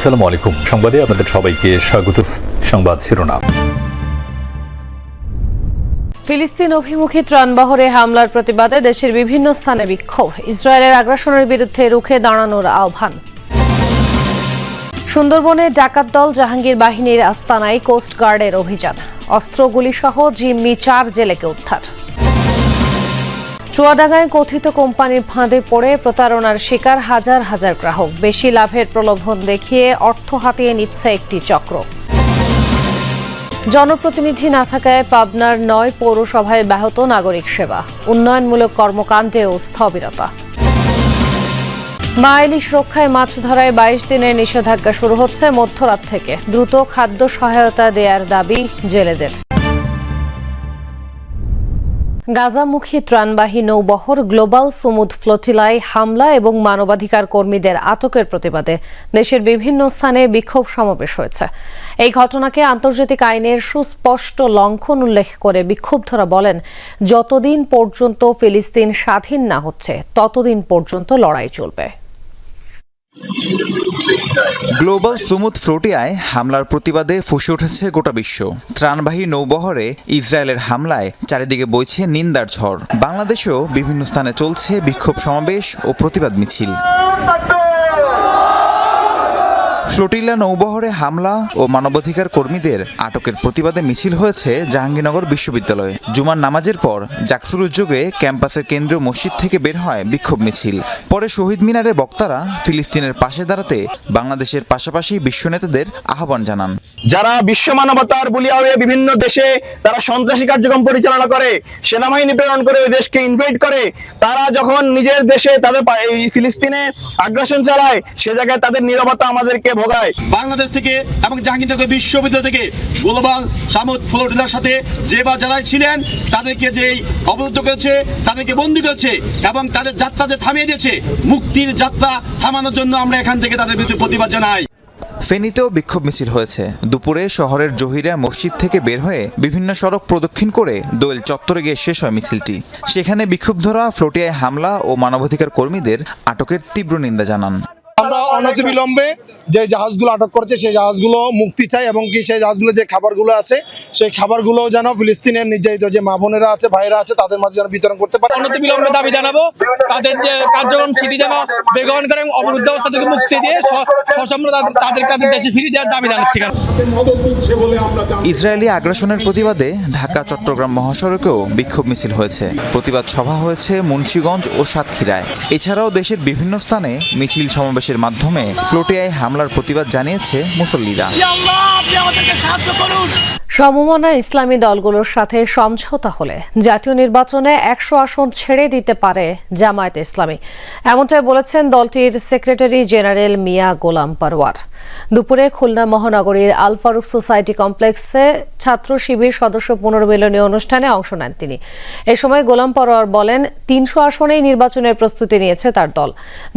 আসসালামু আলাইকুম। সংবাদে আপনাদের সবাইকে স্বাগত। সংবাদ শিরোনাম। ফিলিস্তিন অভিমুখী ত্রাণবহরে হামলার প্রতিবাদে দেশের বিভিন্ন স্থানে বিক্ষোভ। ইসরায়েলের আগ্রাসনের বিরুদ্ধে রুখে দাঁড়ানোর আহ্বান। সুন্দরবনে ডাকাত দল জাহাঙ্গীর বাহিনীর আস্তানায় কোস্ট গার্ডের অভিযান। অস্ত্রগুলিসহ জিম্মি 4 জেলেকে উদ্ধার। চুয়াডাঙ্গায় কথিত কোম্পানির ফাঁদে পড়ে প্রতারণার শিকার হাজার হাজার গ্রাহক। বেশি লাভের প্রলোভন দেখিয়ে অর্থ হাতিয়ে নিচ্ছে একটি চক্র। জনপ্রতিনিধি না থাকায় পাবনার 9 পৌরসভায় ব্যাহত নাগরিক সেবা। উন্নয়নমূলক কর্মকাণ্ডেও স্থবিরতা। মা ইলিশ রক্ষায় মাছ ধরায় 22 দিনের নিষেধাজ্ঞা শুরু হচ্ছে মধ্যরাত থেকে। দ্রুত খাদ্য সহায়তা দেওয়ার দাবি জেলেদের। গাজামুখী ত্রাণবাহী নৌবহর গ্লোবাল সুমুদ ফ্লোটিলায় হামলা এবং মানবাধিকার কর্মীদের আটকের প্রতিবাদে দেশের বিভিন্ন স্থানে বিক্ষোভ সমাবেশ হয়েছে। এই ঘটনাকে আন্তর্জাতিক আইনের সুস্পষ্ট লঙ্ঘন উল্লেখ করে বিক্ষুব্ধরা বলেন, যতদিন পর্যন্ত ফিলিস্তিন স্বাধীন না হচ্ছে ততদিন পর্যন্ত লড়াই চলবে। গ্লোবাল সুমুদ ফ্লোটিয়ায় হামলার প্রতিবাদে ফুঁসে উঠেছে গোটা বিশ্ব। ত্রাণবাহী নৌবহরে ইসরায়েলের হামলায় চারিদিকে বইছে নিন্দার ঝড়। বাংলাদেশেও বিভিন্ন স্থানে চলছে বিক্ষোভ সমাবেশ ও প্রতিবাদ মিছিল। ফ্লোটিলা নৌবহরে হামলা ও মানবাধিকার কর্মীদের আটকের প্রতিবাদে মিছিল হয়েছে জাহাঙ্গীরনগর বিশ্ববিদ্যালয়ে। জুমার নামাজের পর জাকসুর উদ্যোগে ক্যাম্পাসের কেন্দ্রীয় মসজিদ থেকে বের হয় বিক্ষোভ মিছিল। পরে শহীদ মিনারে বক্তারা ফিলিস্তিনের পাশে দাঁড়াতে বাংলাদেশের পাশাপাশি বিশ্ব নেতাদের আহ্বান জানান। যারা বিশ্ব মানবতার বুলিয়া হয়ে বিভিন্ন দেশে তারা সন্ত্রাসী কার্যক্রম পরিচালনা করে, সেনাবাহিনী প্রেরণ করে ওই দেশকে ইনভাইট করে, তারা যখন নিজের দেশে তাদের ফিলিস্তিনে আগ্রাসন চালায়, সে জায়গায় তাদের নীরবতা আমাদেরকে ভোগায়। বাংলাদেশ থেকে এবং জাহাঙ্গীরনগর বিশ্ববিদ্যালয় থেকে গ্লোবাল সামুদ ফ্লোটিলার সাথে যে বা যারা ছিলেন তাদেরকে যেই অবরুদ্ধ করেছে, তাদেরকে বন্দী করেছে এবং তাদের যাত্রা যে থামিয়ে দিয়েছে, মুক্তির যাত্রা থামানোর জন্য আমরা এখান থেকে তাদের বিরুদ্ধে প্রতিবাদ জানাই। ফেনীতেও বিক্ষোভ মিছিল হয়েছে। দুপুরে শহরের জহিরা মসজিদ থেকে বের হয়ে বিভিন্ন সড়ক প্রদক্ষিণ করে দোয়েল চত্বরে গিয়ে শেষ হয় মিছিলটি। সেখানে বিক্ষুব্ধরা ফ্লোটিয়ায় হামলা ও মানবাধিকার কর্মীদের আটকের তীব্র নিন্দা জানান। আমরা অনতিবিলম্বে যে জাহাজগুলো আটক করেছে সেই জাহাজগুলো মুক্তি চাই এবং কি সেই জাহাজগুলো যে খাবারগুলো আছে সেই খাবারগুলো যেন ফিলিস্তিনের নির্যাতিত যে মা বোনেরা আছে, ভাইরা আছে, তাদের মাঝে যেন বিতরণ করতে পারে। অনতিবিলম্বে দাবি জানাবো তাদের যে কার্যক্রম সেটি যেন বেগন করে এবং অবরুদ্ধ অবস্থা থেকে মুক্তি দিয়ে সসম্র তাদের দেশে ফিরিয়ে দেওয়ার দাবি জানাচ্ছি। ইসরায়েলি আগ্রাসনের প্রতিবাদে ঢাকা চট্টগ্রাম মহাসড়কেও বিক্ষোভ মিছিল হয়েছে। প্রতিবাদ সভা হয়েছে মুন্সিগঞ্জ ও সাতক্ষীরায়। এছাড়াও দেশের বিভিন্ন স্থানে মিছিল সমাবেশের মাধ্যমে ফ্লোটিয়ায় হামলার প্রতিবাদ জানিয়েছে মুসল্লিরা। সমমনা ইসলামী দলগুলোর সাথে সমঝোতা হলে জাতীয় নির্বাচনে 100 আসন ছেড়ে দিতে পারে জামায়াতে ইসলামী, এমনটাই বলেছেন দলটির সেক্রেটারি জেনারেল মিয়া গোলাম পরওয়ার। দুপুরে খুলনা মহানগরীর আল ফারুক সোসাইটি কমপ্লেক্সে ছাত্র শিবির সদস্য পুনর্মিলনী অনুষ্ঠানে অংশ নেন তিনি। এ সময় গোলাম পরওয়ার বলেন, 300 আসনেই নির্বাচনের প্রস্তুতি নিয়েছে তার দল।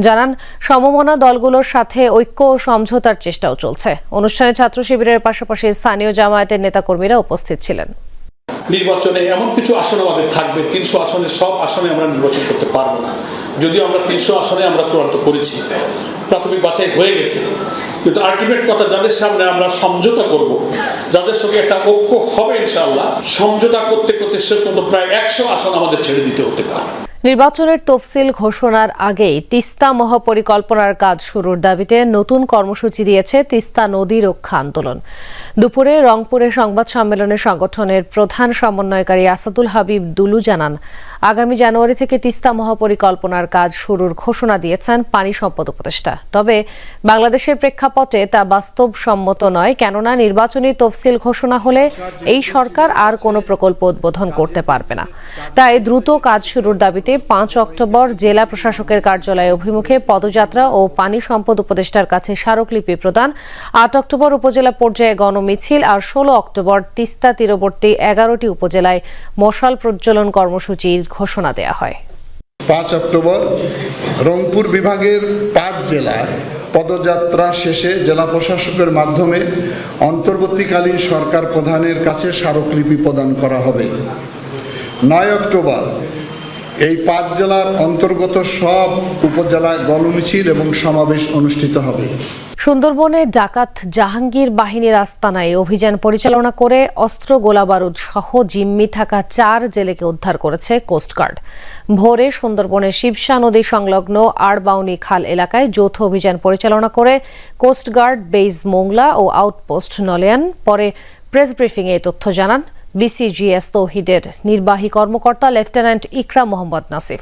জানান, সমমনা দলগুলোর সাথে ঐক্য ও সমঝোতার চেষ্টাও চলছে। অনুষ্ঠানে ছাত্র শিবিরের পাশাপাশি স্থানীয় জামায়াতের নেতাকর্মীরা উপস্থিত ছিলেন। নির্বাচনে এমন কিছু আসন আমাদের থাকবে, 300 আসনের সব আসনে আমরা নির্বাচন করতে পারবো না। যদিও আমরা 300 আসনে আমরা চূড়ান্ত করেছি, প্রাথমিক বাছাই হয়ে গেছে, কিন্তু আলটিমেট কথা যাদের সামনে আমরা সমঝোতা করব, যাদের সঙ্গে একটা ঐক্য হবে ইনশাআল্লাহ, সমঝোতা করতে করতে সে প্রায় 100 আসন আমাদের ছেড়ে দিতে হতে পারে। নির্বাচনের তফসিল ঘোষণার আগেই তিস্তা মহাপরিকল্পনার কাজ শুরুর দাবিতে নতুন কর্মসূচি দিয়েছে তিস্তা নদী রক্ষা আন্দোলন। দুপুরে রংপুরে সংবাদ সম্মেলনে সংগঠনের প্রধান সমন্বয়কারী আসাদুল হাবিব দুলু জানান, আগামী জানুয়ারি থেকে তিস্তা মহাপরিকল্পনার কাজ শুরুর ঘোষণা দিয়েছেন পানি সম্পদ উপদেষ্টা। তবে বাংলাদেশের প্রেক্ষাপটে তা বাস্তবসম্মত নয়, কেননা নির্বাচনী তফসিল ঘোষণা হলে এই সরকার আর কোনো প্রকল্প উদ্বোধন করতে পারবে না। তাই দ্রুত কাজ শুরুর দাবিতে 5 অক্টোবর জেলা প্রশাসকের কার্যালয় অভিমুখে পদযাত্রা ও পানি সম্পদ উপদেষ্টার কাছে স্মারকলিপি প্রদান, 8 অক্টোবর উপজেলা পর্যায়ে গণমিছিল আর 16 অক্টোবর তিস্তা তীরবর্তী 11টি উপজেলায় মশাল প্রজ্বলন কর্মসূচির ঘোষণা দেওয়া হয়। 5 অক্টোবর রংপুর বিভাগের 5 জেলায় পদযাত্রা শেষে জেলা প্রশাসকের মাধ্যমে অন্তর্বর্তীকালীন সরকার প্রধানের কাছে স্মারকলিপি প্রদান করা হবে। 9 অক্টোবর এই 5 জেলার অন্তর্গত সব উপজেলায় গণমিছিল এবং সমাবেশ অনুষ্ঠিত হবে। সুন্দরবনে ডাকাত জাহাঙ্গীর বাহিনীর আস্তানায় অভিযান পরিচালনা করে অস্ত্র গোলাবারুদ সহ জিম্মি থাকা 4 জেলেকে উদ্ধার করেছে কোস্টগার্ড। ভোরে সুন্দরবনের শিবসা নদী সংলগ্ন আড়বাউনি খাল এলাকায় যৌথ অভিযান পরিচালনা করে কোস্টগার্ড বেজ মোংলা ও আউটপোস্ট নলিয়ান। পরে প্রেস ব্রিফিংয়ে এই তথ্য জানান বিসিজিএস তৌহিদের নির্বাহী কর্মকর্তা লেফটেন্যান্ট ইকরাম মোহাম্মদ নাসিফ।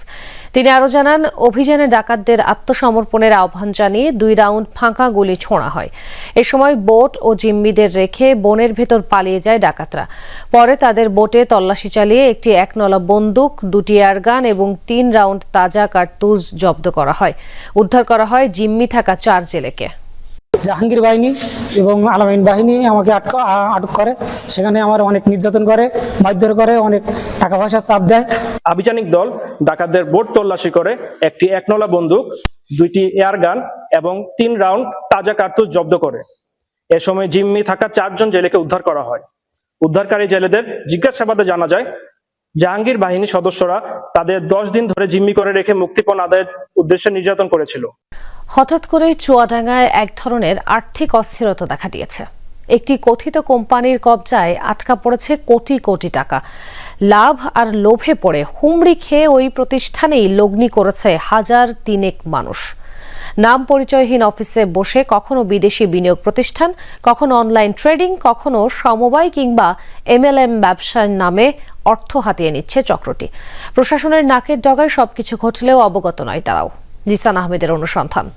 তিনি আরও জানান, অভিযানে ডাকাতদের আত্মসমর্পণের আহ্বান জানিয়ে 2 রাউন্ড ফাঁকা গুলি ছোড়া হয়। এ সময় বোট ও জিম্মিদের রেখে বনের ভেতর পালিয়ে যায় ডাকাতরা। পরে তাদের বোটে তল্লাশি চালিয়ে একটি 1 নলা বন্দুক, 2টি এয়ারগান এবং 3 রাউন্ড তাজা কার্তুজ জব্দ করা হয়। উদ্ধার করা হয় জিম্মি থাকা 4 জেলেকে। জাহাঙ্গীর বাহিনী এবং আলামিন বাহিনী আমাকে আটক করে, সেখানে আমার অনেক নির্যাতন করে, মারধর করে, অনেক টাকা পয়সা চাপ দেয়। আভিযানিক দল ডাকাতদের বোট তল্লাশি করে একটি 1 নলা বন্দুক, 2টি এয়ারগান এবং 3 রাউন্ড তাজা কার্তুজ জব্দ করে। এ সময় জিম্মি থাকা 4 জন জেলেকে উদ্ধার করা হয়। উদ্ধারকারী জেলেদের জিজ্ঞাসাবাদে জানা যায়, জাহাঙ্গীর বাহিনী সদস্যরা তাদের 10 দিন ধরে জিম্মি করে রেখে মুক্তিপণ আদায়ের উদ্দেশ্যে নির্যাতন করেছিল। হঠাৎ করে চুয়াডাঙ্গায় এক ধরনের আর্থিক অস্থিরতা দেখা দিয়েছে। একটি কথিত কোম্পানির কবজায় আটকা পড়েছে কোটি কোটি টাকা। লাভ আর লোভে পড়ে হুমড়ি খেয়ে ওই প্রতিষ্ঠানেই লগ্নি করেছে 1003 মানুষ। নাম পরিচয়হীন অফিসে বসে কখনো বিদেশি বিনিয়োগ প্রতিষ্ঠান, কখনো অনলাইন ট্রেডিং, কখনো সমবায় কিংবা MLM ব্যবসার নামে অর্থ হাতিয়ে নিচ্ছে চক্রটি। প্রশাসনের নাকের ডগায় সবকিছু ঘটলেও অবগত নয় তারাও। জিসান আহমেদের অনুসন্ধান।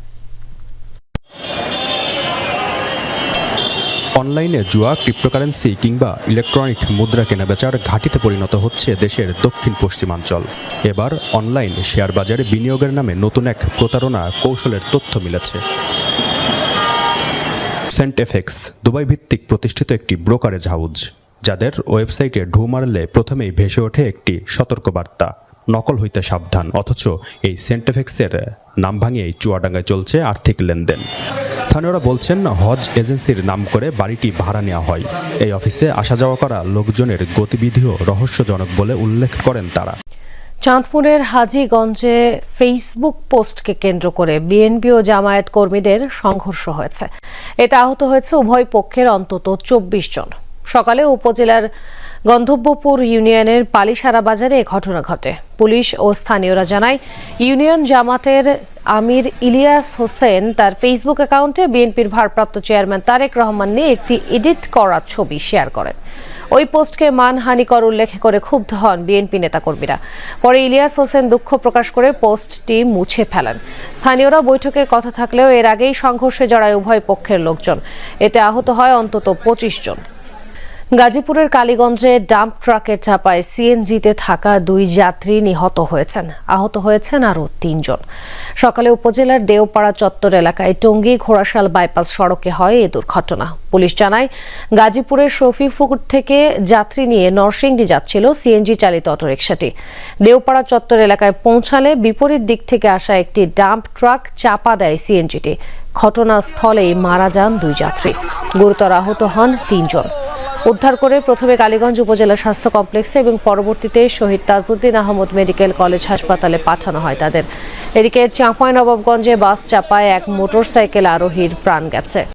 অনলাইনে জুয়া, ক্রিপ্টোকারেন্সি কিংবা ইলেকট্রনিক মুদ্রা কেনাবেচার ঘাঁটিতে পরিণত হচ্ছে দেশের দক্ষিণ পশ্চিমাঞ্চল। এবার অনলাইন শেয়ার বাজারে বিনিয়োগের নামে নতুন এক প্রতারণা কৌশলের তথ্য মিলেছে। সেন্টএফএক্স দুবাই ভিত্তিক প্রতিষ্ঠিত একটি ব্রোকারেজ হাউস, যাদের ওয়েবসাইটে ঢু মারলে প্রথমেই ভেসে ওঠে একটি সতর্কবার্তা, নকল হইতে সাবধান। অথচ এই সেন্টএফএক্সের নাম ভাঙিয়েই চুয়াডাঙ্গায় চলছে আর্থিক লেনদেন। স্থানীয়রা বলছেন, হজ এজেন্সির নাম করে বাড়িটি ভাড়া নেওয়া হয়। এই অফিসে আসা যাওয়া করা লোকজনের গতিবিধিও রহস্যজনক বলে উল্লেখ করেন তারা। চাঁদপুরের হাজীগঞ্জে ফেসবুক পোস্টকে কেন্দ্র করে বিএনপি ও জামায়াত কর্মীদের সংঘর্ষ হয়েছে। এতে আহত হয়েছে উভয় পক্ষের অন্তত 24 জন। সকালে উপজেলার গন্ধব্যপুর ইউনিয়নের পালিসারা বাজারে এ ঘটনা ঘটে। পুলিশ ও স্থানীয়রা জানায়, ইউনিয়ন জামাতের আমির ইলিয়াস হোসেন তার ফেসবুক অ্যাকাউন্টে বিএনপির ভারপ্রাপ্ত চেয়ারম্যান তারেক রহমান নিয়ে একটি এডিট করা ছবি শেয়ার করেন। ওই পোস্টকে মানহানিকর উল্লেখ করে ক্ষুব্ধ হন বিএনপি নেতাকর্মীরা। পরে ইলিয়াস হোসেন দুঃখ প্রকাশ করে পোস্টটি মুছে ফেলেন। স্থানীয়রা বৈঠকের কথা থাকলেও এর আগেই সংঘর্ষে জড়ায় উভয় পক্ষের লোকজন। এতে আহত হয় অন্তত 25 জন। গাজীপুরের কালীগঞ্জে ডাম্প ট্রাকের চাপায় সিএনজিতে থাকা 2 যাত্রী নিহত হয়েছেন। আহত হয়েছেন আরও 3 জন। সকালে উপজেলার দেওপাড়া চত্বর এলাকায় টঙ্গী ঘোড়াশাল বাইপাস সড়কে হয় এই দুর্ঘটনা। পুলিশ জানায়, গাজীপুরের শফিপুর থেকে যাত্রী নিয়ে নরসিংদী যাচ্ছিল সিএনজি চালিত অটোরিকশাটি। দেওপাড়া চত্বর এলাকায় পৌঁছালে বিপরীত দিক থেকে আসা একটি ডাম্প ট্রাক চাপা দেয় সিএনজিটি। ঘটনাস্থলেই মারা যান 2 যাত্রী। গুরুতর আহত হন 3 জন। উদ্ধার করে প্রথমে কালীগঞ্জ উপজেলা স্বাস্থ্য কমপ্লেক্সে এবং পরবর্তীতে শহীদ তাজউদ্দিন আহমদ মেডিকেল কলেজ হাসপাতালে পাঠানো হয় তাদের। এদিকে চাঁপাইনবাবগঞ্জে বাস চাপায় এক মোটরসাইকেল আরোহীর প্রাণ গেছে।